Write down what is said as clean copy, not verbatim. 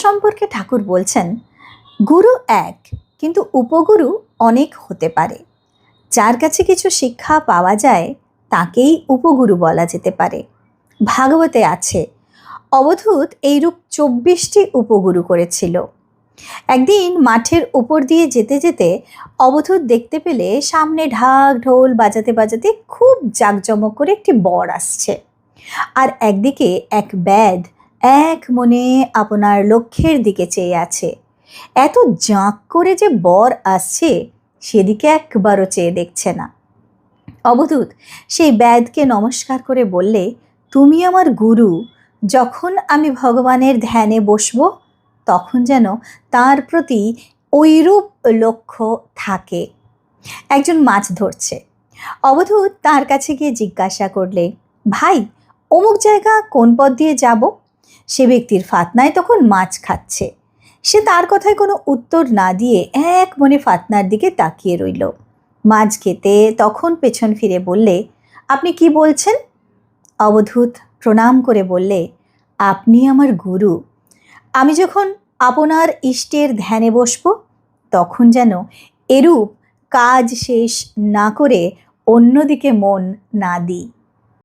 সম্পর্কে ঠাকুর বলছেন, গুরু এক, কিন্তু উপগুরু অনেক হতে পারে। যার কাছে কিছু শিক্ষা পাওয়া যায় তাকেই উপগুরু বলা যেতে পারে। ভাগবতে আছে, অবধূত এইরূপ 24টি উপগুরু করেছিল। একদিন মাঠের উপর দিয়ে যেতে যেতে অবধূত দেখতে পেলে সামনে ঢাক ঢোল বাজাতে বাজাতে খুব জাঁকজমক করে একটি বর আসছে, আর একদিকে এক ব্যাধ এক মনে আপনার লক্ষ্যের দিকে চেয়ে আছে। এত জাঁক করে যে বর আসছে সেদিকে একবারও চেয়ে দেখছে না। অবধূত সেই ব্যাধকে নমস্কার করে বললে, তুমি আমার গুরু, যখন আমি ভগবানের ধ্যানে বসব তখন যেন তার প্রতি ঐরূপ লক্ষ্য থাকে। একজন মাছ ধরছে, অবধূত তার কাছে গিয়ে জিজ্ঞাসা করলে, ভাই অমুক জায়গা কোন পথ দিয়ে যাব? সে ব্যক্তির ফাতনায় তখন মাছ খাচ্ছে। সে তার কথায় কোনো উত্তর না দিয়ে এক মনে ফাতনার দিকে তাকিয়ে রইল। মাছ খেতে তখন পেছন ফিরে বললে, আপনি কি বলছেন? অবধূত প্রণাম করে বললে, আপনি আমার গুরু। আমি যখন আপনার ইষ্টের ধ্যানে বসব তখন যেন এরূপ কাজ শেষ না করে অন্যদিকে মন না দিই।